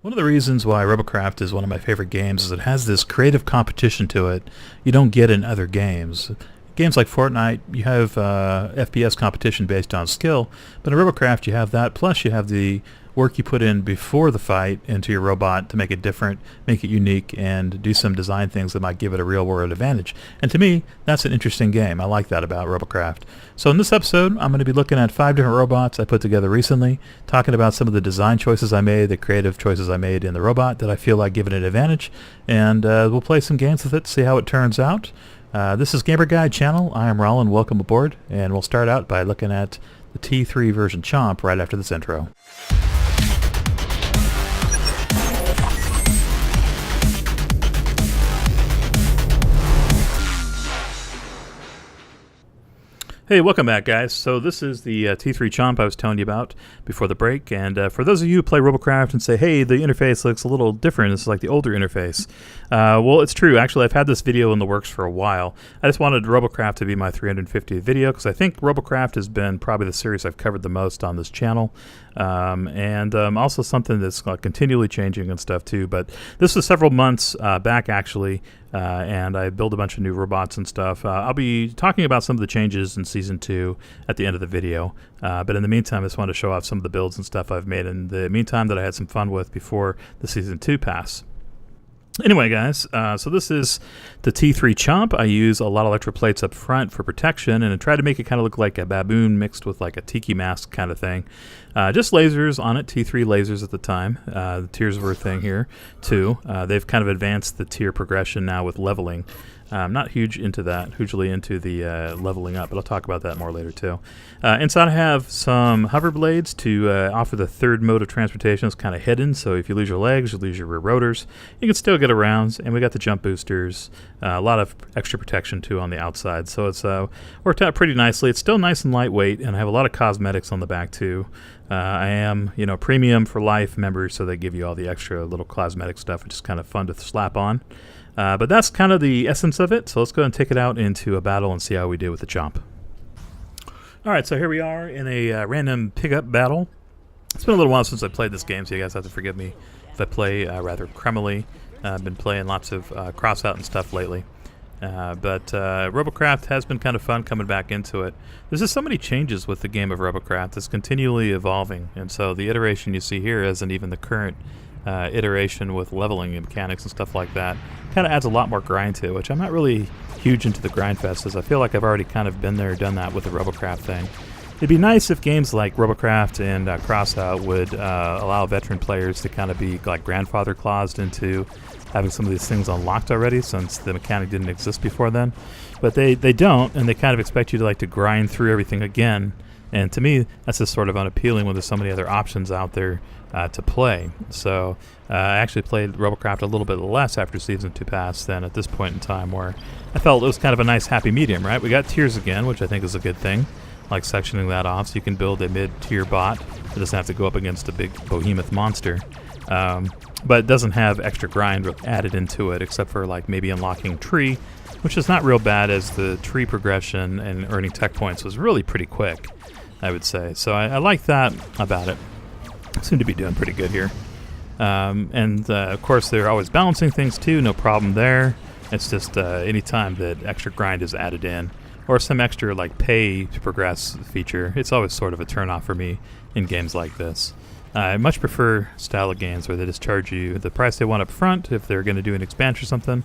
One of the reasons why RoboCraft is one of my favorite games is it has this creative competition to it you don't get in other games. Games like Fortnite, you have FPS competition based on skill, but in RoboCraft you have that, plus you have the work you put in before the fight into your robot to make it different, make it unique, and do some design things that might give it a real-world advantage. And to me, that's an interesting game. I like that about RoboCraft. So in this episode, I'm going to be looking at 5 different robots I put together recently, talking about some of the design choices I made, the creative choices I made in the robot that I feel like give it an advantage, and we'll play some games with it, see how it turns out. This is Gamer Guide Channel. I am Rollin. Welcome aboard, and we'll start out by looking at the T3 version Chomp right after this intro. Hey, welcome back, guys. So this is the T3 Chomp I was telling you about before the break, and for those of you who play RoboCraft and say, hey, the interface looks a little different, this is like the older interface. Well, it's true. Actually, I've had this video in the works for a while. I just wanted RoboCraft to be my 350th video because I think RoboCraft has been probably the series I've covered the most on this channel, and also something that's continually changing and stuff too. But this was several months back, actually, and I built a bunch of new robots and stuff. I'll be talking about some of the changes in Season 2 at the end of the video, but in the meantime, I just wanted to show off some of the builds and stuff I've made in the meantime that I had some fun with before the Season 2 pass. Anyway, guys, so this is the T3 Chomp. I use a lot of electroplates up front for protection, and I try to make it kind of look like a baboon mixed with like a tiki mask kind of thing. Just lasers on it, T3 lasers at the time. The tiers were a thing here, too. They've kind of advanced the tier progression now with leveling. I'm not hugely into the leveling up, but I'll talk about that more later too. Inside I have some hover blades to offer the third mode of transportation. It's kind of hidden, so if you lose your legs, you lose your rear rotors, you can still get around. And we got the jump boosters, a lot of extra protection too on the outside. So it's worked out pretty nicely. It's still nice and lightweight, and I have a lot of cosmetics on the back too. I am, premium for life member, so they give you all the extra little cosmetic stuff, which is kind of fun to slap on. But that's kind of the essence of it, so let's go ahead and take it out into a battle and see how we do with the Chomp. Alright, so here we are in a random pickup battle. It's been a little while since I played this game, so you guys have to forgive me if I play rather cremily. I've been playing lots of cross-out and stuff lately. But RoboCraft has been kind of fun coming back into it. There's just so many changes with the game of RoboCraft. It's continually evolving, and so the iteration you see here isn't even the current iteration with leveling and mechanics and stuff like that. Kind of adds a lot more grind to it, which I'm not really huge into the grind fest, as I feel like I've already kind of been there, done that with the RoboCraft thing. It'd be nice if games like RoboCraft and Crossout would allow veteran players to kind of be like grandfather claused into having some of these things unlocked already, since the mechanic didn't exist before then. But they don't, and they kind of expect you to grind through everything again. And to me, that's just sort of unappealing when there's so many other options out there to play. So I actually played RoboCraft a little bit less after Season 2 passed than at this point in time, where I felt it was kind of a nice happy medium, right? We got tiers again, which I think is a good thing, like sectioning that off so you can build a mid-tier bot. It doesn't have to go up against a big behemoth monster. But it doesn't have extra grind added into it, except for maybe unlocking tree, which is not real bad, as the tree progression and earning tech points was really pretty quick, I would say. So I like that about it. Seem to be doing pretty good here. Of course, they're always balancing things too, no problem there. It's just any time that extra grind is added in, or some extra pay to progress feature, it's always sort of a turn-off for me in games like this. I much prefer style of games where they just charge you the price they want up front. If they're going to do an expansion or something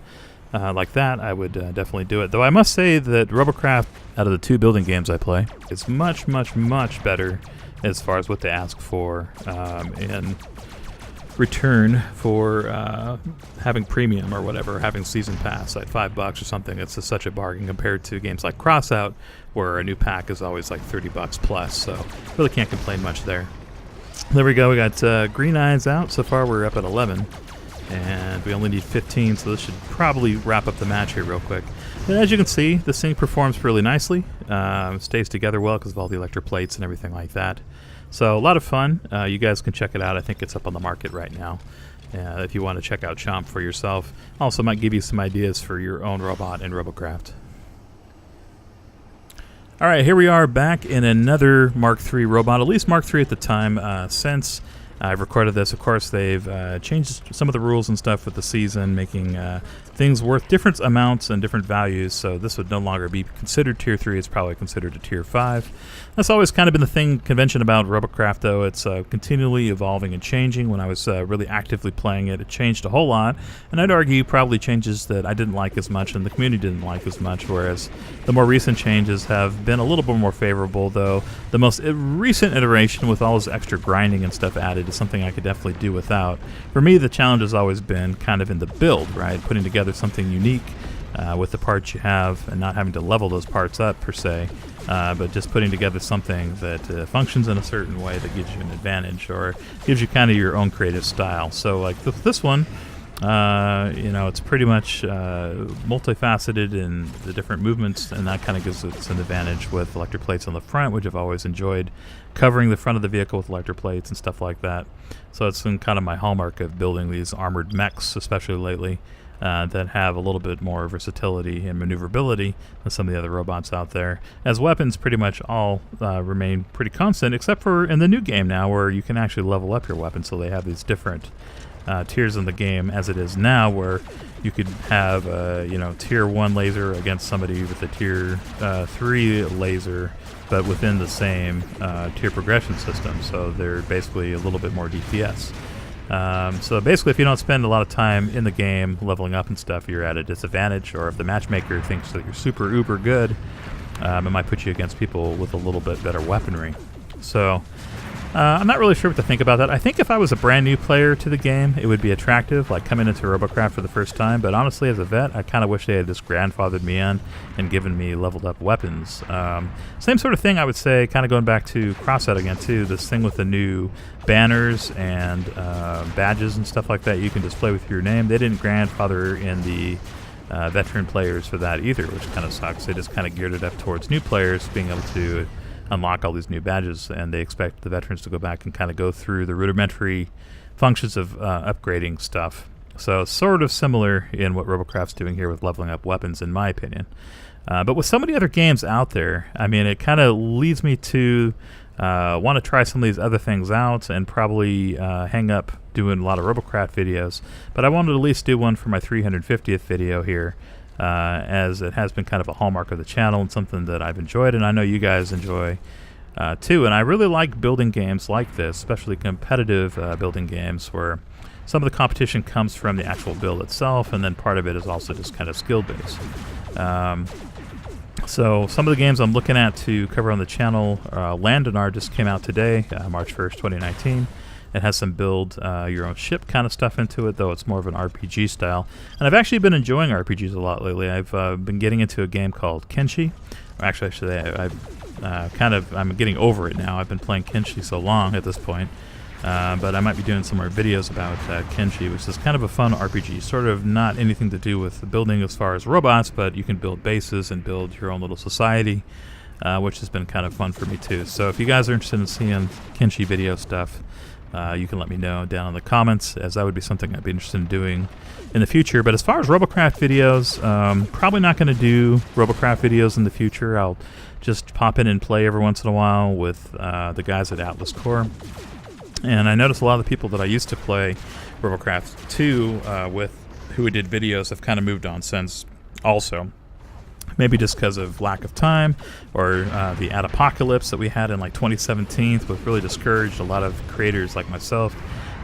like that, I would definitely do it. Though I must say that RoboCraft, out of the 2 building games I play, is much, much, much better as far as what they ask for in return for having premium or whatever, having season pass, like $5 or something. It's just such a bargain compared to games like Crossout, where a new pack is always like $30 plus. So really can't complain much there. There we go. We got green eyes out. So far we're up at 11, and we only need 15, so this should probably wrap up the match here real quick. And as you can see, this thing performs really nicely. Stays together well because of all the electroplates and everything like that. So a lot of fun. You guys can check it out. I think it's up on the market right now. If you want to check out Chomp for yourself. Also might give you some ideas for your own robot in RoboCraft. Alright, here we are back in another Mark III robot, at least Mark III at the time, since I've recorded this. Of course, they've changed some of the rules and stuff with the season, making things worth different amounts and different values, so this would no longer be considered Tier 3. It's probably considered a Tier 5. That's always kind of been the convention about RoboCraft, though. It's continually evolving and changing. When I was really actively playing it, it changed a whole lot, and I'd argue probably changes that I didn't like as much and the community didn't like as much, whereas the more recent changes have been a little bit more favorable, though the most recent iteration with all this extra grinding and stuff added is something I could definitely do without. For me, the challenge has always been kind of in the build, right? Putting together something unique with the parts you have and not having to level those parts up per se, but just putting together something that functions in a certain way that gives you an advantage or gives you kind of your own creative style. So like this one, you know, it's pretty much multifaceted in the different movements, and that kind of gives it an advantage with electric plates on the front, which I've always enjoyed, covering the front of the vehicle with electric plates and stuff like that. So it's been kind of my hallmark of building these armored mechs, especially lately, that have a little bit more versatility and maneuverability than some of the other robots out there. As weapons, pretty much all remain pretty constant, except for in the new game now, where you can actually level up your weapons, so they have these different tiers in the game as it is now, where you could have you know, Tier 1 laser against somebody with a Tier 3 laser, but within the same tier progression system, so they're basically a little bit more DPS. So basically, if you don't spend a lot of time in the game leveling up and stuff, you're at a disadvantage, or if the matchmaker thinks that you're super uber good, it might put you against people with a little bit better weaponry. So I'm not really sure what to think about that. I think if I was a brand new player to the game, it would be attractive, like coming into RoboCraft for the first time, but honestly, as a vet, I kind of wish they had just grandfathered me in and given me leveled up weapons. Same sort of thing, I would say, kind of going back to Crossout again, too, this thing with the new banners and badges and stuff like that you can display with your name. They didn't grandfather in the veteran players for that either, which kind of sucks. They just kind of geared it up towards new players being able to unlock all these new badges, and they expect the veterans to go back and kind of go through the rudimentary functions of upgrading stuff. So sort of similar in what RoboCraft's doing here with leveling up weapons, in my opinion. But with so many other games out there, I mean, it kind of leads me to want to try some of these other things out and probably hang up doing a lot of RoboCraft videos. But I wanted to at least do one for my 350th video here, as it has been kind of a hallmark of the channel and something that I've enjoyed, and I know you guys enjoy too. And I really like building games like this, especially competitive building games where some of the competition comes from the actual build itself, and then part of it is also just kind of skill-based. So some of the games I'm looking at to cover on the channel, Landinar just came out today, March 1st, 2019. It has some build your own ship kind of stuff into it, though it's more of an RPG style. And I've actually been enjoying RPGs a lot lately. I've been getting into a game called Kenshi. Or actually, I'm getting over it now. I've been playing Kenshi so long at this point. But I might be doing some more videos about Kenshi, which is kind of a fun RPG. Sort of not anything to do with building as far as robots, but you can build bases and build your own little society, which has been kind of fun for me too. So if you guys are interested in seeing Kenshi video stuff, you can let me know down in the comments, as that would be something I'd be interested in doing in the future. But as far as RoboCraft videos, probably not going to do RoboCraft videos in the future. I'll just pop in and play every once in a while with the guys at Atlas Core. And I notice a lot of the people that I used to play RoboCraft 2 with, who did videos, have kind of moved on since also. Maybe just because of lack of time, or the ad-apocalypse that we had in like 2017, which really discouraged a lot of creators like myself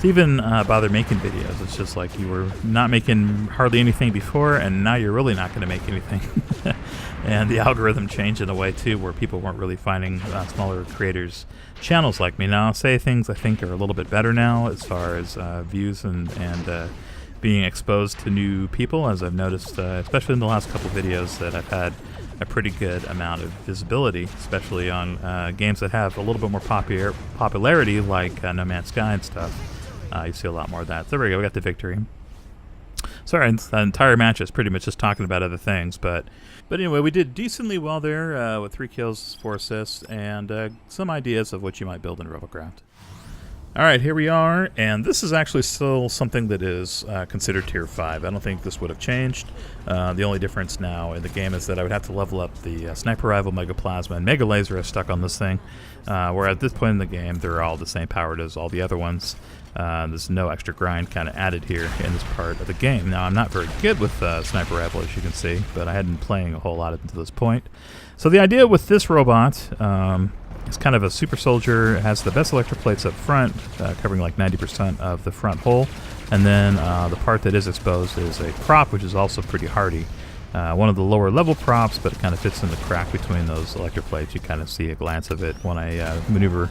to even bother making videos. It's just like you were not making hardly anything before, and now you're really not going to make anything. And the algorithm changed in a way too, where people weren't really finding smaller creators' channels like me. Now, I'll say things I think are a little bit better now as far as views and being exposed to new people, as I've noticed, especially in the last couple videos, that I've had a pretty good amount of visibility, especially on games that have a little bit more popularity, like No Man's Sky and stuff. You see a lot more of that. There we go, we got the victory. Sorry, the entire match is pretty much just talking about other things, but anyway, we did decently well there with 3 kills, 4 assists, and some ideas of what you might build in RoboCraft. All right, here we are, and this is actually still something that is considered Tier 5. I don't think this would have changed. The only difference now in the game is that I would have to level up the Sniper Rifle, Mega Plasma, and Mega Laser I stuck on this thing, where at this point in the game, they're all the same powered as all the other ones. There's no extra grind kind of added here in this part of the game. Now, I'm not very good with Sniper Rifle, as you can see, but I hadn't been playing a whole lot until this point. So the idea with this robot... it's kind of a super soldier. It has the best electroplates up front, covering like 90% of the front hull. And then the part that is exposed is a prop, which is also pretty hardy. One of the lower level props, but it kind of fits in the crack between those electroplates. You kind of see a glance of it when I maneuver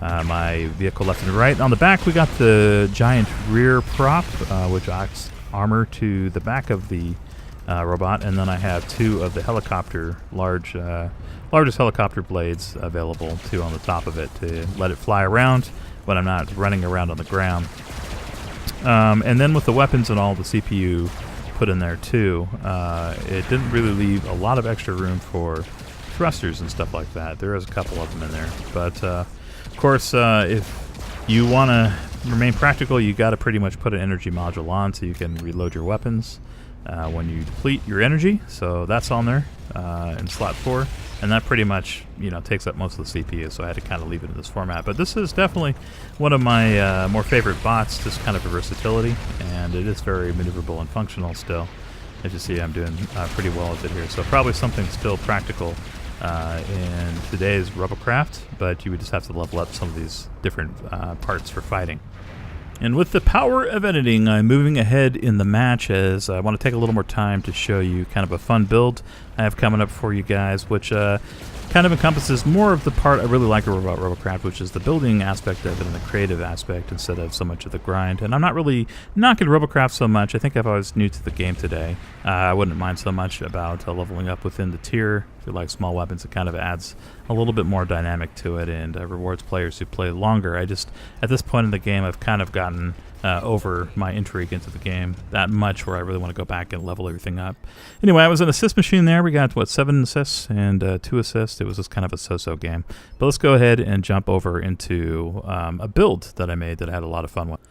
my vehicle left and right. On the back, we got the giant rear prop, which acts armor to the back of the robot. And then I have two of the helicopter largest helicopter blades available too on the top of it to let it fly around when I'm not running around on the ground. And then with the weapons and all the CPU put in there too, it didn't really leave a lot of extra room for thrusters and stuff like that. There is a couple of them in there, but of course if you want to remain practical, you got to pretty much put an energy module on so you can reload your weapons when you deplete your energy. So that's on there in slot 4. And that pretty much, takes up most of the CPU, so I had to kind of leave it in this format. But this is definitely one of my more favorite bots, just kind of for versatility, and it is very maneuverable and functional still. As you see, I'm doing pretty well with it here. So probably something still practical in today's ROBOCRAFT, but you would just have to level up some of these different parts for fighting. And with the power of editing, I'm moving ahead in the match as I want to take a little more time to show you kind of a fun build I have coming up for you guys, which kind of encompasses more of the part I really like about ROBOCRAFT, which is the building aspect of it and the creative aspect instead of so much of the grind. And I'm not really knocking ROBOCRAFT so much. I think if I was new to the game today, I wouldn't mind so much about leveling up within the tier. If you like small weapons, it kind of adds a little bit more dynamic to it and rewards players who play longer. At this point in the game, I've kind of gotten over my intrigue into the game that much where I really want to go back and level everything up. Anyway, I was an assist machine there. We got, 7 assists and 2 assists. It was just kind of a so-so game. But let's go ahead and jump over into a build that I made that I had a lot of fun with.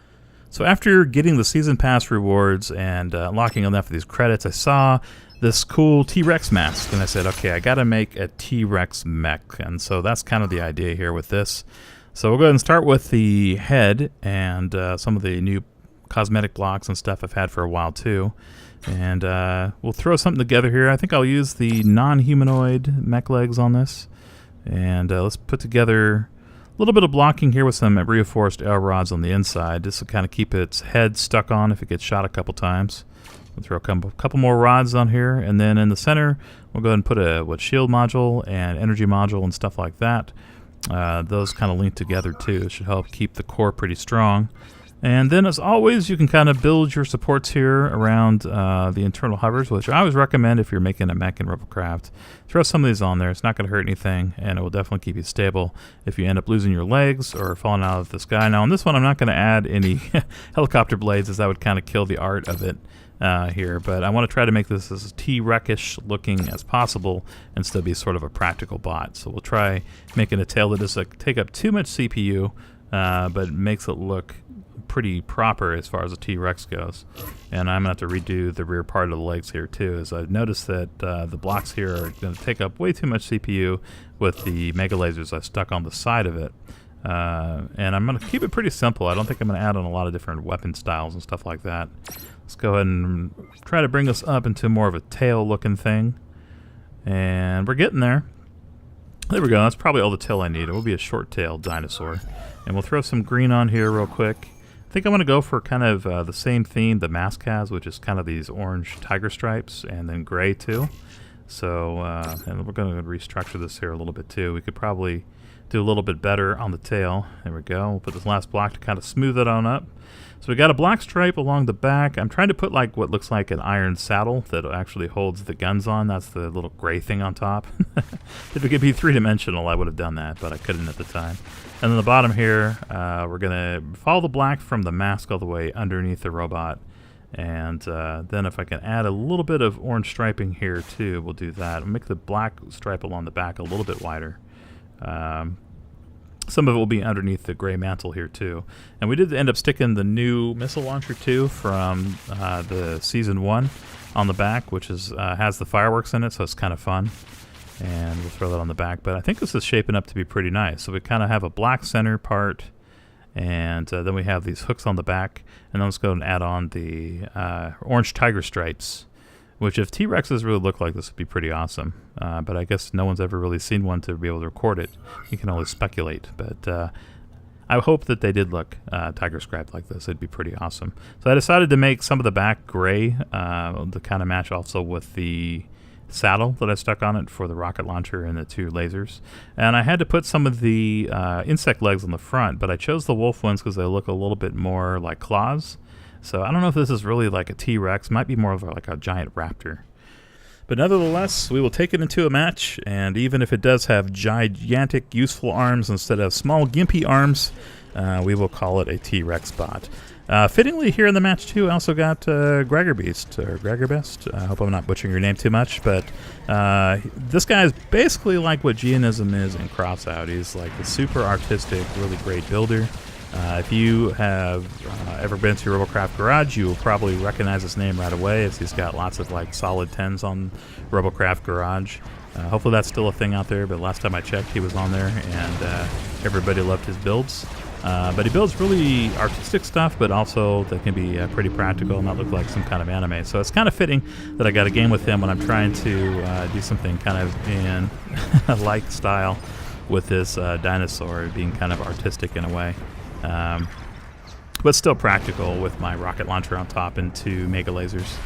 So after getting the Season Pass rewards and unlocking enough of these credits, I saw this cool TRex mask, and I said, okay, I got to make a TRex Mech. And so that's kind of the idea here with this. So we'll go ahead and start with the head and some of the new cosmetic blocks and stuff I've had for a while too. And we'll throw something together here. I think I'll use the non-humanoid mech legs on this. And let's put together a little bit of blocking here with some reinforced air rods on the inside, just to kind of keep its head stuck on if it gets shot a couple times. We'll throw a couple more rods on here, and then in the center, we'll go ahead and put a shield module and energy module and stuff like that. Those kind of link together too. It should help keep the core pretty strong. And then, as always, you can kind of build your supports here around the internal hovers, which I always recommend if you're making a mech in ROBOCRAFT. Throw some of these on there. It's not going to hurt anything, and it will definitely keep you stable if you end up losing your legs or falling out of the sky. Now, on this one, I'm not going to add any helicopter blades, as that would kind of kill the art of it here. But I want to try to make this as T-Rex-ish looking as possible and still be sort of a practical bot. So we'll try making a tail that doesn't take up too much CPU, but makes it look pretty proper as far as the T-Rex goes. And I'm going to have to redo the rear part of the legs here too, as I've noticed that the blocks here are going to take up way too much CPU with the mega lasers I stuck on the side of it. And I'm going to keep it pretty simple. I don't think I'm going to add on a lot of different weapon styles and stuff like that. Let's go ahead and try to bring this up into more of a tail looking thing. And we're getting there. There we go. That's probably all the tail I need. It will be a short-tailed dinosaur. And we'll throw some green on here real quick. I think I'm going to go for kind of the same theme the mask has, which is kind of these orange tiger stripes, and then gray too. So, and we're going to restructure this here a little bit too. We could probably do a little bit better on the tail. There we go. We'll put this last block to kind of smooth it on up. So we got a black stripe along the back. I'm trying to put like what looks like an iron saddle that actually holds the guns on. That's the little gray thing on top. If it could be three-dimensional, I would have done that, but I couldn't at the time. And then the bottom here, we're going to follow the black from the mask all the way underneath the robot. And then if I can add a little bit of orange striping here too, we'll do that. We'll make the black stripe along the back a little bit wider. Some of it will be underneath the gray mantle here too. And we did end up sticking the new missile launcher too from the Season 1 on the back, which is has the fireworks in it, so it's kind of fun. And we'll throw that on the back. But I think this is shaping up to be pretty nice. So we kind of have a black center part, and then we have these hooks on the back. And then let's go and add on the orange tiger stripes, which if T-Rexes really look like this would be pretty awesome. But I guess no one's ever really seen one to be able to record it. You can only speculate. But I hope that they did look tiger striped like this. It'd be pretty awesome. So I decided to make some of the back gray to kind of match also with the saddle that I stuck on it for the rocket launcher and the 2 lasers. And I had to put some of the insect legs on the front, but I chose the wolf ones because they look a little bit more like claws. So I don't know if this is really like a T-Rex. Might be more of like a giant raptor. But nevertheless, we will take it into a match, and even if it does have gigantic useful arms instead of small gimpy arms, we will call it a TRex Bot. Fittingly here in the match too, I also got Gregerbeast, or Gregerbest. I hope I'm not butchering your name too much, but this guy is basically like what Geonism is in Crossout. He's like a super artistic, really great builder. If you have ever been to RoboCraft Garage, you will probably recognize his name right away, as he's got lots of like solid 10s on RoboCraft Garage. Hopefully that's still a thing out there, but last time I checked he was on there, and everybody loved his builds. But he builds really artistic stuff, but also that can be pretty practical and not look like some kind of anime. So it's kind of fitting that I got a game with him when I'm trying to do something kind of in a like style with this dinosaur, being kind of artistic in a way. But still practical with my rocket launcher on top and 2 mega lasers.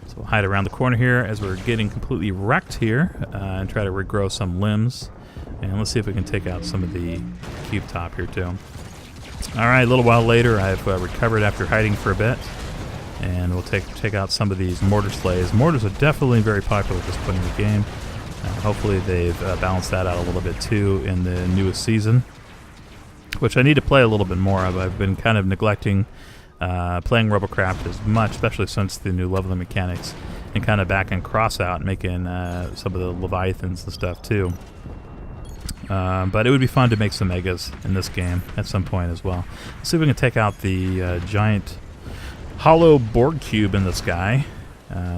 So we'll hide around the corner here as we're getting completely wrecked here and try to regrow some limbs. And let's see if we can take out some of the cube top here too. Alright, a little while later I've recovered after hiding for a bit. And we'll take out some of these mortar slays. Mortars are definitely very popular at this point in the game. Hopefully they've balanced that out a little bit too in the newest season, which I need to play a little bit more of. I've been kind of neglecting playing RoboCraft as much, especially since the new leveling mechanics, and kind of back in Crossout, making some of the Leviathans and stuff too. But it would be fun to make some megas in this game at some point as well. Let's see if we can take out the giant hollow Borg cube in the sky.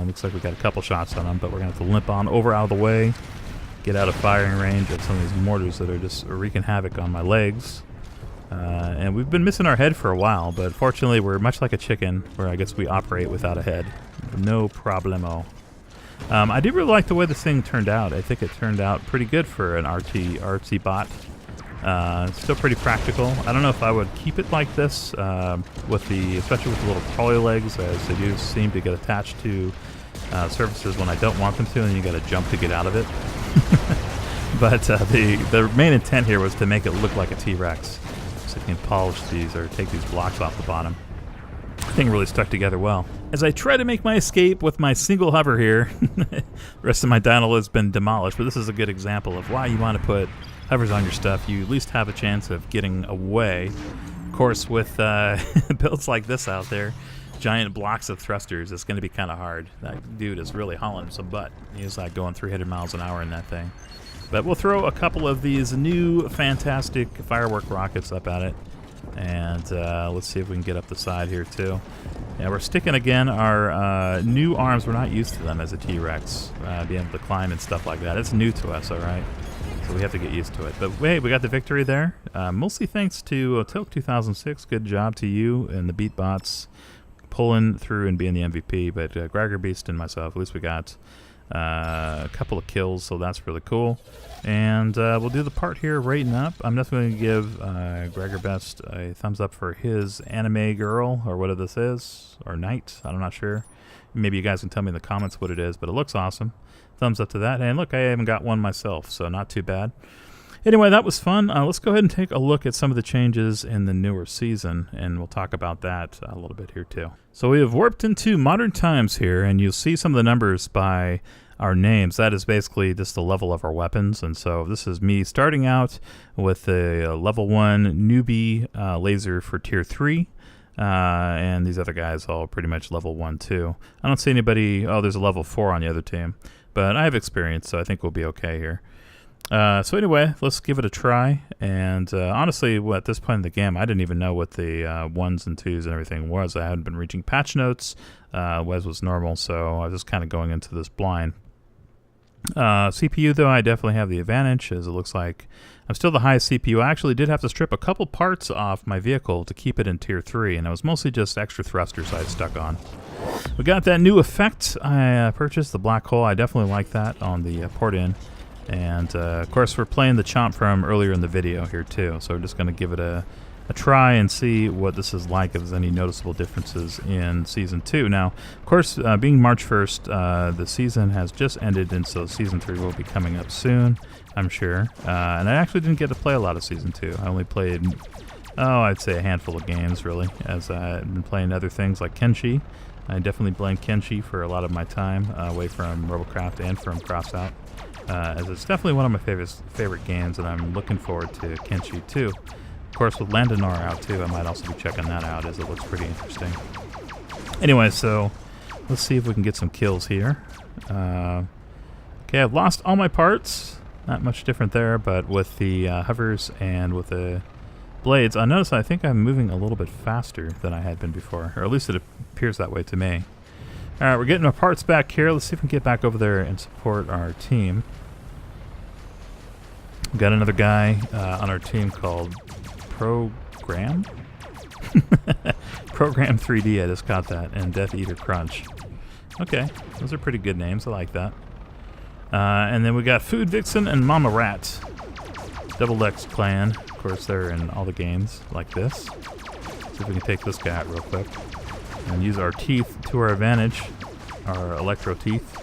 Looks like we got a couple shots on him, but we're going to have to limp on over out of the way, get out of firing range of some of these mortars that are just wreaking havoc on my legs. And we've been missing our head for a while, but fortunately we're much like a chicken, where I guess we operate without a head. No problemo. I do really like the way this thing turned out. I think it turned out pretty good for an artsy bot. Still pretty practical. I don't know if I would keep it like this, especially with the little crawly legs, as they do seem to get attached to surfaces when I don't want them to, and you got to jump to get out of it. But the main intent here was to make it look like a T-Rex, so you can polish these or take these blocks off the bottom. The thing really stuck together well. As I try to make my escape with my single hover here, the rest of my dino has been demolished, but this is a good example of why you want to put hovers on your stuff. You at least have a chance of getting away. Of course, with builds like this out there, giant blocks of thrusters, it's going to be kind of hard. That dude is really hauling some butt. He's like going 300 miles an hour in that thing. But we'll throw a couple of these new fantastic firework rockets up at it. And let's see if we can get up the side here too. Yeah, we're sticking again our new arms. We're not used to them as a T-Rex, being able to climb and stuff like that. It's new to us, all right? So we have to get used to it. But wait, we got the victory there. Mostly thanks to Tilk 2006. Good job to you and the Beatbots pulling through and being the MVP. But Gregerbeast and myself, at least we got a couple of kills, so that's really cool. And we'll do the part here rating up. I'm definitely going to give Gregerbest a thumbs up for his anime girl, or whatever this is, or knight, I'm not sure. Maybe you guys can tell me in the comments what it is, but it looks awesome. Thumbs up to that. And look, I haven't got one myself, so not too bad. Anyway, that was fun. Let's go ahead and take a look at some of the changes in the newer season, and we'll talk about that a little bit here too. So we have warped into modern times here, and you'll see some of the numbers by our names. That is basically just the level of our weapons, and so this is me starting out with a level 1 newbie laser for tier 3. And these other guys all pretty much level 1 too. I don't see anybody. Oh, there's a level 4 on the other team, but I have experience, so I think we'll be okay here. So anyway, let's give it a try. And honestly, at this point in the game, I didn't even know what the 1s and 2s and everything was. I hadn't been reaching patch notes. Wes was normal, so I was just kind of going into this blind. CPU, though, I definitely have the advantage, as it looks like I'm still the highest CPU. I actually did have to strip a couple parts off my vehicle to keep it in Tier 3, and it was mostly just extra thrusters I had stuck on. We got that new effect I purchased, the black hole. I definitely like that on the port-in. And, of course, we're playing the Chomp from earlier in the video here, too. So we're just going to give it a try and see what this is like, if there's any noticeable differences in Season 2. Now, of course, being March 1st, the season has just ended, and so Season 3 will be coming up soon, I'm sure. And I actually didn't get to play a lot of Season 2. I only played, I'd say a handful of games, really, as I've been playing other things like Kenshi. I definitely blame Kenshi for a lot of my time away from ROBOCRAFT and from Crossout. As it's definitely one of my favorite games, and I'm looking forward to Kenshi too. Of course, with Landonor out too, I might also be checking that out, as it looks pretty interesting. Anyway, so let's see if we can get some kills here. Okay, I've lost all my parts. Not much different there, but with the hovers and with the blades, I notice I think I'm moving a little bit faster than I had been before, or at least it appears that way to me. Alright, we're getting our parts back here. Let's see if we can get back over there and support our team. We've got another guy on our team called Program? Program 3D, I just got that, and Death Eater Crunch. Okay, those are pretty good names, I like that. And then we got Food Vixen and Mama Rat. Double X Clan, of course they're in all the games like this. See if we can take this guy out real quick. And use our teeth to our advantage, our electro teeth.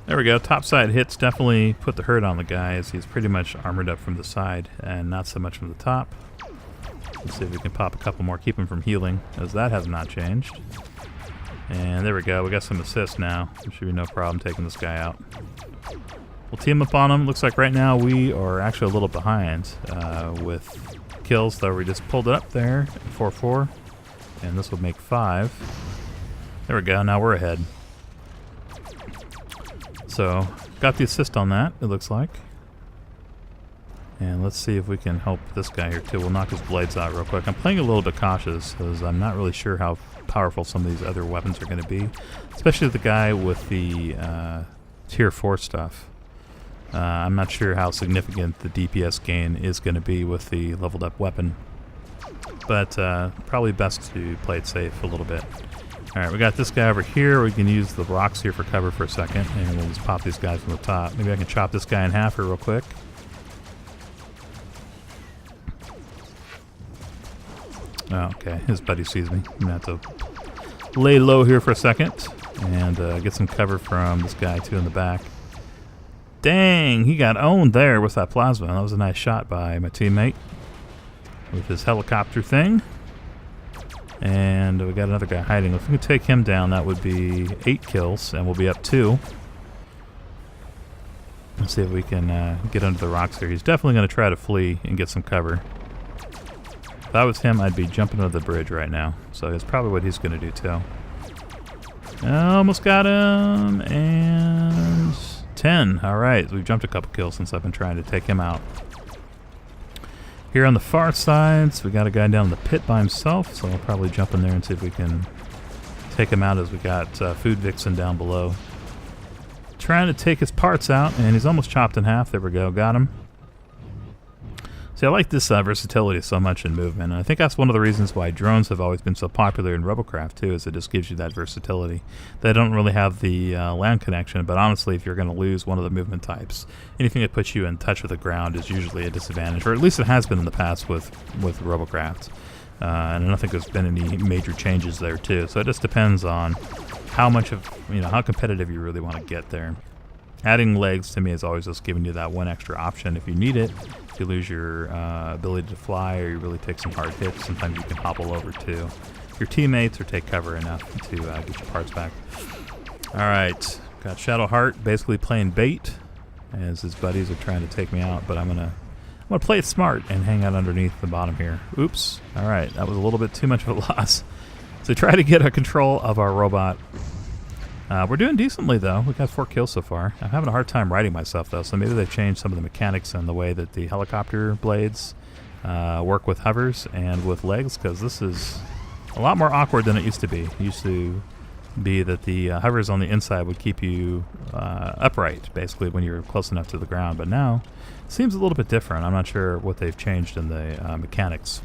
There we go, top side hits definitely put the hurt on the guy, as he's pretty much armored up from the side and not so much from the top. Let's see if we can pop a couple more, keep him from healing, as that has not changed. And there we go, we got some assists now. There should be no problem taking this guy out. We'll team up on him. Looks like right now we are actually a little behind with kills, though we just pulled it up there, 4-4. And this will make 5. There we go, now we're ahead. So, got the assist on that, it looks like. And let's see if we can help this guy here too. We'll knock his blades out real quick. I'm playing a little bit cautious, because I'm not really sure how powerful some of these other weapons are going to be. Especially the guy with the Tier 4 stuff. I'm not sure how significant the DPS gain is going to be with the leveled up weapon. But probably best to play it safe a little bit. Alright, we got this guy over here. We can use the rocks here for cover for a second, and we'll just pop these guys from the top. Maybe I can chop this guy in half here real quick. Oh, okay, his buddy sees me. I'm going to have to lay low here for a second and get some cover from this guy too in the back. Dang, he got owned there with that plasma. That was a nice shot by my teammate with his helicopter thing. And we got another guy hiding. If we can take him down, that would be 8 kills, and we'll be up 2. Let's see if we can get under the rocks here. He's definitely going to try to flee and get some cover. If I was him, I'd be jumping over the bridge right now. So that's probably what he's going to do too. Almost got him, and 10. Alright, we've jumped a couple kills since I've been trying to take him out. Here on the far sides, we got a guy down in the pit by himself, so I'll probably jump in there and see if we can take him out, as we got Food Vixen down below. Trying to take his parts out, and he's almost chopped in half. There we go, got him. See, I like this versatility so much in movement, and I think that's one of the reasons why drones have always been so popular in ROBOCRAFT too, is it just gives you that versatility. They don't really have the land connection, but honestly, if you're going to lose one of the movement types, anything that puts you in touch with the ground is usually a disadvantage, or at least it has been in the past with ROBOCRAFT. And I don't think there's been any major changes there too, so it just depends on how much of, how competitive you really want to get there. Adding legs to me is always just giving you that one extra option if you need it. If you lose your ability to fly, or you really take some hard hits, sometimes you can hobble over to your teammates or take cover enough to get your parts back. Alright, got Shadowheart basically playing bait as his buddies are trying to take me out, but I'm gonna play it smart and hang out underneath the bottom here. Oops. Alright, that was a little bit too much of a loss. So try to get a control of our robot. We're doing decently, though. We got 4 kills so far. I'm having a hard time riding myself, though, so maybe they've changed some of the mechanics and the way that the helicopter blades work with hovers and with legs, because this is a lot more awkward than it used to be. It used to be that the hovers on the inside would keep you upright, basically, when you're close enough to the ground, but now it seems a little bit different. I'm not sure what they've changed in the mechanics.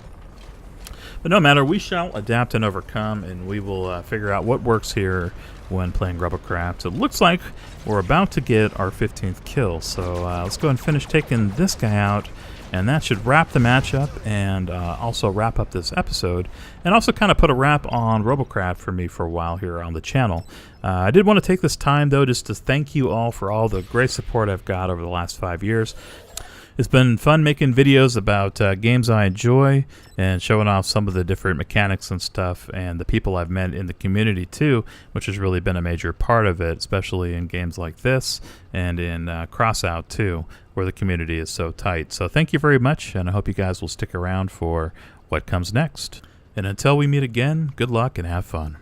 But no matter, we shall adapt and overcome, and we will figure out what works here when playing RoboCraft. It looks like we're about to get our 15th kill, so let's go and finish taking this guy out, and that should wrap the matchup and also wrap up this episode, and also kind of put a wrap on RoboCraft for me for a while here on the channel. I did want to take this time, though, just to thank you all for all the great support I've got over the last 5 years. It's been fun making videos about games I enjoy and showing off some of the different mechanics and stuff, and the people I've met in the community too, which has really been a major part of it, especially in games like this and in Crossout too, where the community is so tight. So thank you very much, and I hope you guys will stick around for what comes next. And until we meet again, good luck and have fun.